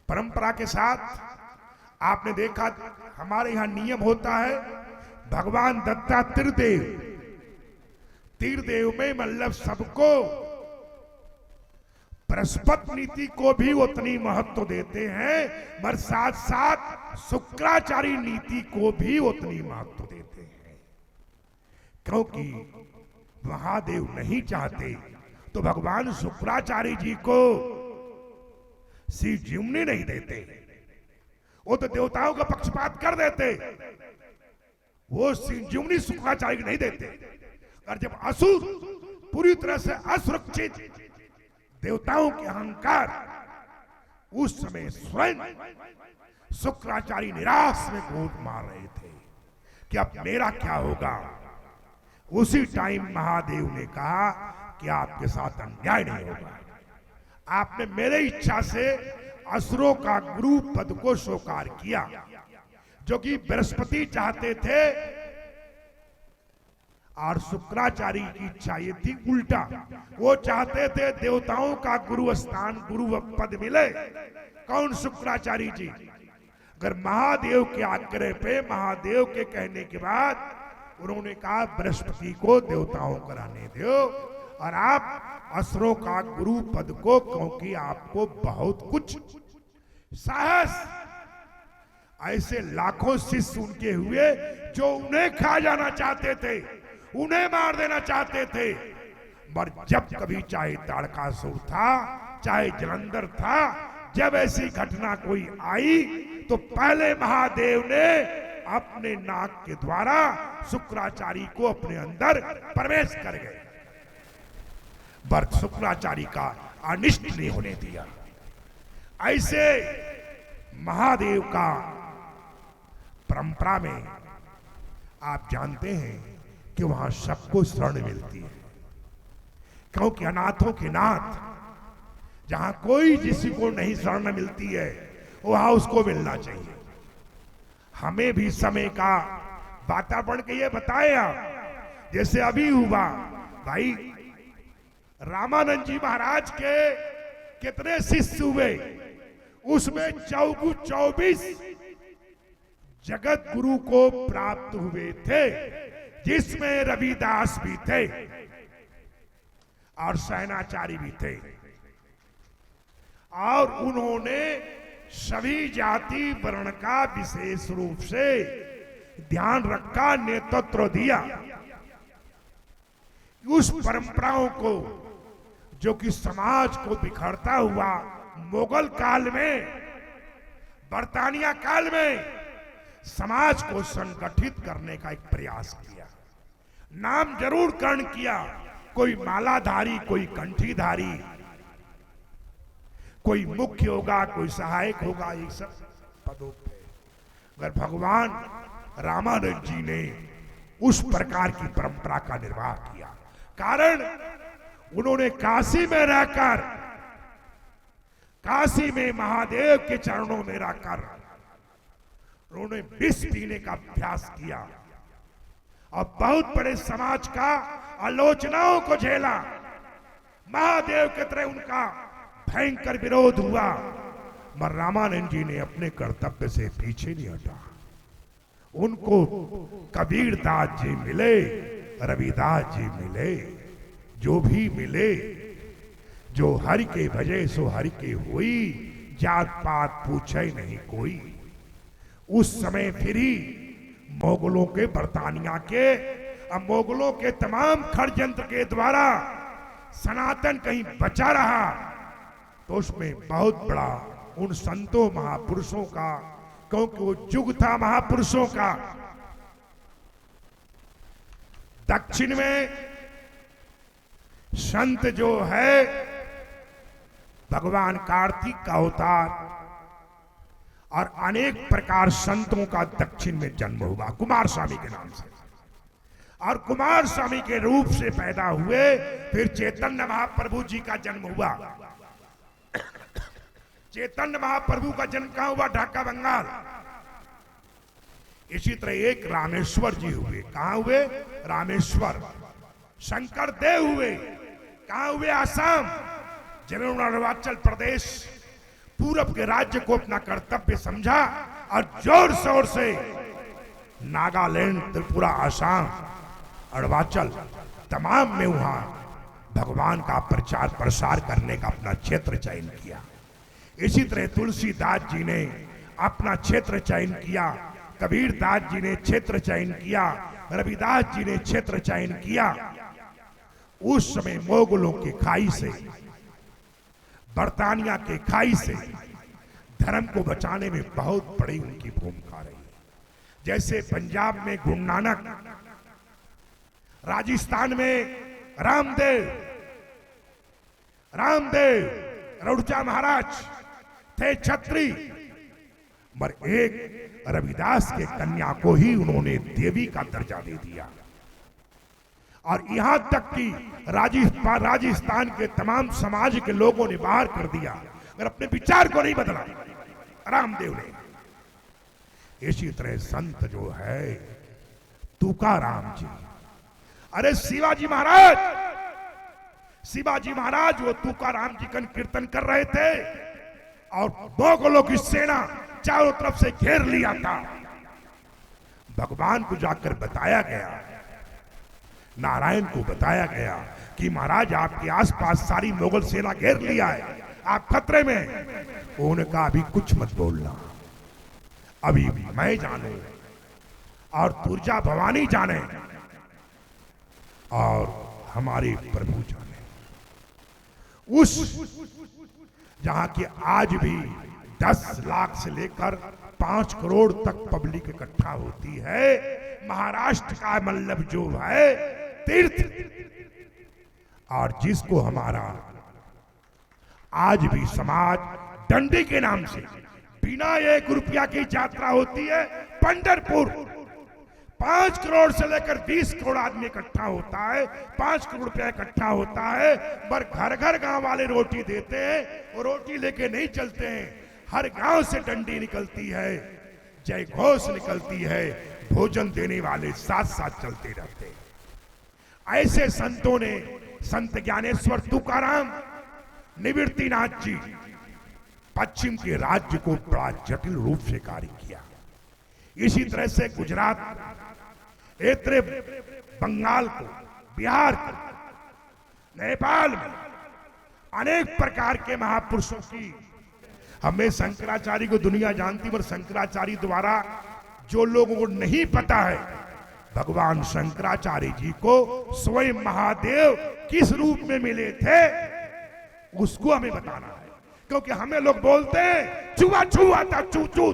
परंपरा के साथ आपने देखा हमारे यहां नियम होता है, भगवान दत्तात्रेय तीरदेव में मतलब सबको बृहस्पति नीति को भी उतनी महत्व देते हैं, मगर साथ साथ शुक्राचार्य नीति को भी उतनी महत्व देते हैं, क्योंकि महादेव नहीं चाहते तो भगवान शुक्राचार्य जी को श्री जीवनी नहीं देते, वो तो देवताओं का पक्षपात कर देते, वो श्री जीवनी शुक्राचार्य को नहीं देते। और जब असुर पूरी तरह से असुरक्षित देवताओं के अहंकार, उस समय स्वयं शुक्राचार्य निराश में घूट मार रहे थे कि अब मेरा क्या होगा। उसी टाइम महादेव ने कहा कि आपके साथ अन्याय नहीं होगा, आपने मेरे इच्छा से असुरों का गुरु पद को स्वीकार किया, जो कि बृहस्पति चाहते थे, और शुक्राचार्य की इच्छा ये थी उल्टा, वो चाहते थे देवताओं का गुरु स्थान गुरु पद मिले। कौन? शुक्राचार्य जी। अगर महादेव के आग्रह पे, महादेव के कहने के बाद उन्होंने कहा बृहस्पति को देवताओं को रहने दो और आप असुरों का गुरु पद को, क्योंकि आपको बहुत कुछ साहस, ऐसे लाखों शिष्य उनके हुए जो उन्हें खा जाना चाहते थे, उन्हें मार देना चाहते थे, पर जब कभी चाहे ताड़कासुर था, चाहे जलंधर था, जब ऐसी घटना कोई आई तो पहले महादेव ने अपने नाक के द्वारा शुक्राचार्य को अपने अंदर प्रवेश कर गए, पर शुक्राचार्य का अनिष्ट नहीं होने दिया। ऐसे महादेव का परंपरा में आप जानते हैं कि वहां सबको शरण मिलती है, क्योंकि अनाथों के नाथ, जहां कोई जिसी को नहीं शरण मिलती है वहां उसको मिलना चाहिए। हमें भी समय का वातावरण के ये बताया, जैसे अभी हुआ भाई रामानंद जी महाराज के कितने शिष्य हुए, उसमें 24 जगत गुरु को प्राप्त हुए थे, जिसमें रविदास भी थे और सैनाचार्य भी थे, और उन्होंने सभी जाति वर्ण का विशेष रूप से ध्यान रखा, नेतृत्व दिया। उस परंपराओं को जो कि समाज को बिखरता हुआ मुगल काल में, बर्तानिया काल में समाज को संगठित करने का एक प्रयास किया, नाम जरूर कर्ण किया, कोई मालाधारी, कोई कंठीधारी, कोई मुख्य होगा, कोई सहायक होगा, ये सब पदों पे। अगर भगवान रामानंद जी ने उस प्रकार की परंपरा का निर्वाह किया, कारण उन्होंने काशी में रहकर, काशी में महादेव के चरणों में रहकर उन्होंने विष पीने का अभ्यास किया और बहुत बड़े समाज का आलोचनाओं को झेला। महादेव के तरह उनका भयंकर विरोध हुआ, मगर रामानंद जी ने अपने कर्तव्य से पीछे नहीं हटा। उनको कबीरदास जी मिले, रविदास जी मिले, जो भी मिले, जो हरि के भजे सो हरि के हुई, जात पात पूछे नहीं कोई। उस समय फिर ही मोगलों के, बर्तानिया के, अब मोगलों के तमाम षड्यंत्र के द्वारा सनातन कहीं बचा रहा, तो उसमें बहुत बड़ा उन संतों महापुरुषों का, क्योंकि वो युग था महापुरुषों का। दक्षिण में संत जो है भगवान कार्तिक का अवतार, और अनेक प्रकार संतों का दक्षिण में जन्म हुआ कुमार स्वामी के नाम से, और कुमार स्वामी के रूप से पैदा हुए। फिर चैतन्य महाप्रभु जी का जन्म हुआ। चैतन्य महाप्रभु का जन्म कहां हुआ? ढाका, बंगाल। इसी तरह एक रामेश्वर जी हुए। कहां हुए? रामेश्वर। शंकर देव हुए। कहां हुए? आसाम। जिन्होंने अरुणाचल प्रदेश पूरब के राज्य को अपना कर्तव्य समझा और जोर शोर से नागालैंड, त्रिपुरा, आसाम, अरुणाचल तमाम में वहां भगवान का प्रचार प्रसार करने का अपना क्षेत्र चयन किया। इसी तरह तुलसीदास जी ने अपना क्षेत्र चयन किया, कबीरदास जी ने क्षेत्र चयन किया, रविदास जी ने क्षेत्र चयन किया। उस समय मोगलों के खाई से, बर्तानिया के खाई से धर्म को बचाने में बहुत बड़ी उनकी भूमिका रही। जैसे पंजाब में गुरु नानक, राजस्थान में रामदेव, रउचा महाराज थे छत्री, पर एक रविदास के कन्या को ही उन्होंने देवी का दर्जा दे दिया। और यहां तक कि राजस्थान के तमाम समाज के लोगों ने बाहर कर दिया, अगर अपने विचार को नहीं बदला रामदेव ने। इसी तरह संत जो है तुकाराम जी, अरे शिवाजी महाराज वो तुकाराम जी का कीर्तन कर रहे थे और मोगलों की सेना चारों तरफ से घेर लिया था। भगवान को जाकर बताया गया, नारायण को बताया गया कि महाराज आपके आसपास सारी मुगल सेना घेर लिया है, आप खतरे में हैं। उन्होंने कहा अभी कुछ मत बोलना, अभी मैं जानू और तुर्जा भवानी जाने और हमारे प्रभु जाने। उस जहां की आज भी 10 लाख से लेकर 5 करोड़ तक पब्लिक इकट्ठा होती है, महाराष्ट्र का मतलब जो है तीर्थ, और जिसको हमारा आज भी समाज डंडी के नाम से बिना 1 रुपया की यात्रा होती है पंढरपुर, 5 करोड़ से लेकर 20 करोड़ आदमी इकट्ठा होता है, 5 करोड़ रुपया इकट्ठा होता है, पर घर घर गांव वाले रोटी देते हैं और रोटी लेके नहीं चलते हैं। हर गांव से डंडी निकलती है, जय घोष निकलती है, भोजन देने वाले साथ साथ चलते रहते हैं। ऐसे संतों ने, संत ज्ञानेश्वर तुकाराम, निवृत्तिनाथ जी, पश्चिम के राज्य को बड़ा जटिल रूप से कार्य किया। इसी तरह से गुजरात, इतने बंगाल को, बिहार को, नेपाल में अनेक प्रकार के महापुरुषों की, हमें शंकराचार्य को दुनिया जानती, पर शंकराचार्य द्वारा जो लोगों को नहीं पता है, भगवान शंकराचार्य जी को स्वयं महादेव किस रूप में मिले थे उसको हमें बताना है। क्योंकि हमें लोग बोलते हैं छुआ छुआ था चू चू,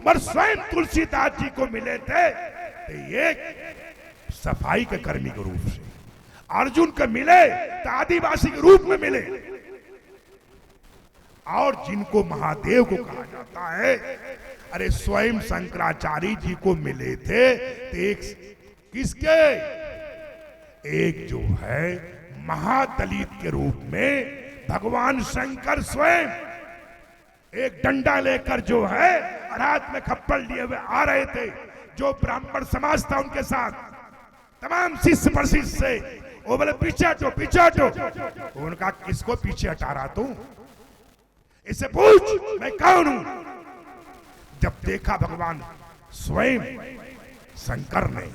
पर स्वयं तुलसीदास जी को मिले थे तो एक सफाई के कर्मी के रूप से, अर्जुन को मिले तो आदिवासी के रूप में मिले, और जिनको महादेव को कहा जाता है, अरे स्वयं शंकराचार्य जी को मिले थे तो एक किसके, एक जो है महादलित के रूप में भगवान शंकर स्वयं एक डंडा लेकर जो है हाथ में खप्पड़ लिए हुए आ रहे थे। जो ब्राह्मण समाज था उनके साथ तमाम शिष्य प्रशिष्य से वो बोले पीछे हटो पीछे हटो। उनका किसको पीछे हटा रहा तू, इसे पूछ मैं कौन हूं। जब देखा भगवान स्वयं शंकर ने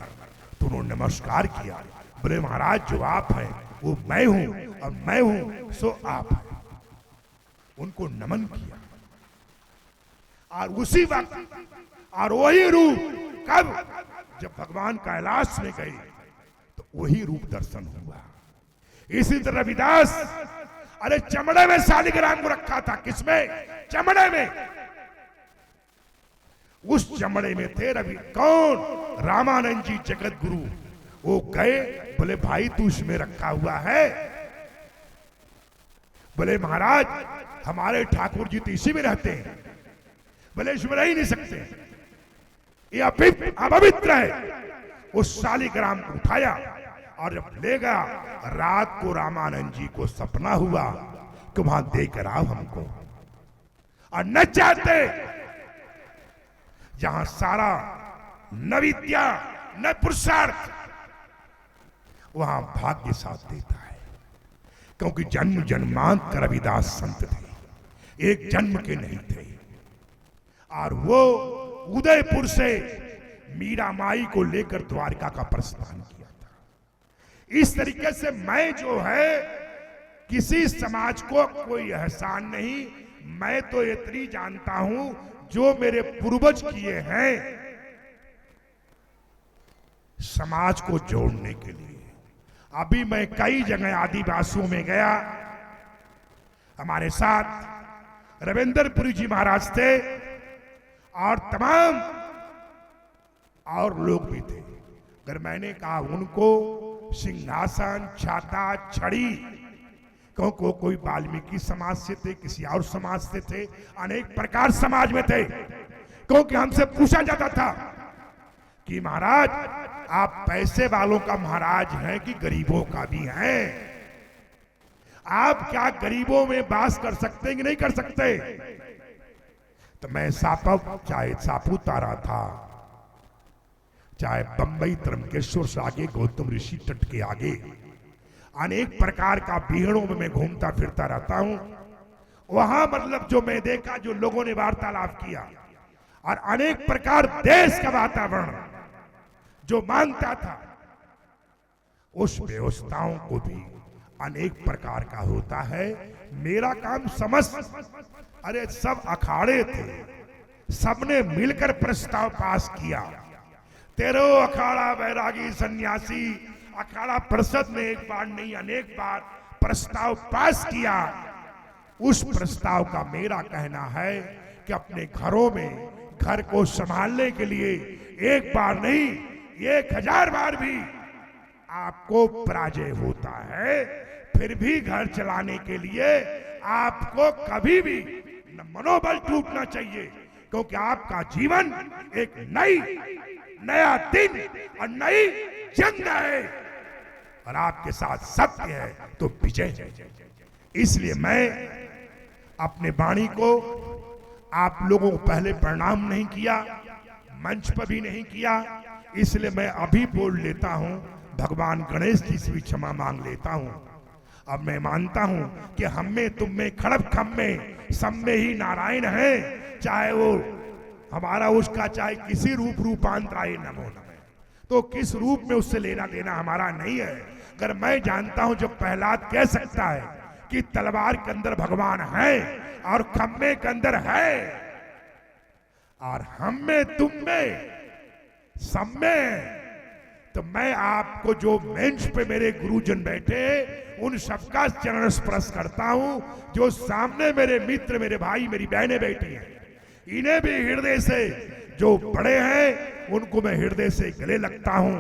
तो उन्होंने नमस्कार किया, बोले महाराज जो आप हैं वो मैं हूं और मैं हूं सो आप हैं। उनको नमन किया और उसी वक्त और वही रूप कब, जब भगवान कैलाश में गए तो वही रूप दर्शन हुआ। इसी तरह रविदास, अरे चमड़े में शालिग्राम को रखा था, किसमें, चमड़े में। उस चमड़े में थे रवि कौन, रामानंद जी जगत गुरु। वो गए, बोले भाई तू इसमें रखा हुआ है। बोले महाराज हमारे ठाकुर जी तो इसी में रहते हैं। बोले इसमें रह ही नहीं सकते, ये अपवित्र है। उस शालिग्राम को उठाया और जब ले गया, रात को रामानंद जी को सपना हुआ कि वहां देकर आओ हमको, और न चाहते जहां सारा न विद्या न पुरुषार्थ, वहां भाग्य साथ देता है। क्योंकि जन्म जन्मांतर रविदास संत थे। एक जन्म के नहीं थे। और वो उदयपुर से मीरा माई को लेकर द्वारका का प्रस्थान किया था। इस तरीके से मैं जो है किसी समाज को कोई एहसान नहीं, मैं तो इतनी जानता हूं जो मेरे पूर्वज किए हैं समाज को जोड़ने के लिए। अभी मैं कई जगह आदिवासियों में गया, हमारे साथ रविंद्रपुरी जी महाराज थे और तमाम और लोग भी थे। अगर मैंने कहा उनको सिंहासन, छाता, छड़ी, क्योंकि कोई वाल्मीकि समाज से थे, किसी और समाज से थे, अनेक प्रकार समाज में थे। क्योंकि हमसे पूछा जाता था कि महाराज आप पैसे वालों का महाराज हैं कि गरीबों का भी हैं? आप क्या गरीबों में वास कर सकते हैं कि नहीं कर सकते? तो मैं चाहे सापुतारा था, चाहे बंबई त्रंबकेश्वर से आगे गौतम ऋषि तट के आगे, अनेक प्रकार का बिहड़ों में मैं घूमता फिरता रहता हूं। वहां मतलब जो मैं देखा, जो लोगों ने वार्तालाप किया, और अनेक प्रकार देश का वातावरण जो मांगता था, उस व्यवस्थाओं को भी अनेक प्रकार का होता है। मेरा काम समझ, अरे सब अखाड़े थे, सबने मिलकर प्रस्ताव पास किया। 13 अखाड़ा बैरागी सन्यासी अखाड़ा परिषद ने एक बार नहीं अनेक बार प्रस्ताव पास किया। उस प्रस्ताव का मेरा कहना है कि अपने घरों में घर को संभालने के लिए एक बार नहीं 1000 बार भी आपको पराजय होता है, फिर भी घर चलाने के लिए आपको कभी भी मनोबल टूटना चाहिए, क्योंकि आपका जीवन एक नया दिन और नई जंग है, और आपके साथ सत्य है तो विजय है। इसलिए मैं अपने वाणी को आप लोगों को पहले प्रणाम नहीं किया, मंच पर भी नहीं किया, इसलिए मैं अभी बोल लेता हूं। भगवान गणेश जी से भी क्षमा मांग लेता हूं। अब मैं मानता हूं कि हम में, तुम में, खड़प खम में, सब में ही नारायण है, चाहे वो हमारा उसका चाहे किसी रूपांतराय नमो नमः, तो किस रूप में उससे लेना देना हमारा नहीं है। अगर मैं जानता हूं जो प्रहलाद कह सकता है कि तलवार के अंदर भगवान है और खम्मे के अंदर है, और हम में, तुम में, सब में, तो मैं आपको जो मंच पे मेरे गुरुजन बैठे उन सबका चरण स्पर्श करता हूं। जो सामने मेरे मित्र, मेरे भाई, मेरी बहनें बैठी हैं, इन्हें भी हृदय से, जो बड़े हैं उनको मैं हृदय से गले लगता हूं,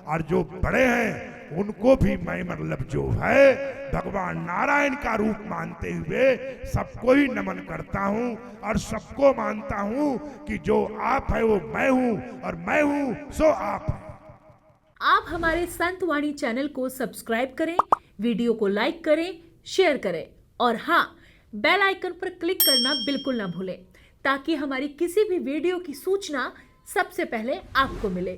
और जो बड़े हैं उनको भी मैं मतलब जो है भगवान नारायण का रूप मानते हुए सबको ही नमन करता हूं, और सबको मानता हूं कि जो आप है वो मैं हूं, और मैं हूं सो आप है। आप हमारे संत वाणी चैनल को सब्सक्राइब करें, वीडियो को लाइक करें, शेयर करें, और हाँ, बेल आइकन पर क्लिक करना बिल्कुल ना भूलें, ताकि हमारी किसी भी वीडियो की सूचना सबसे पहले आपको मिले।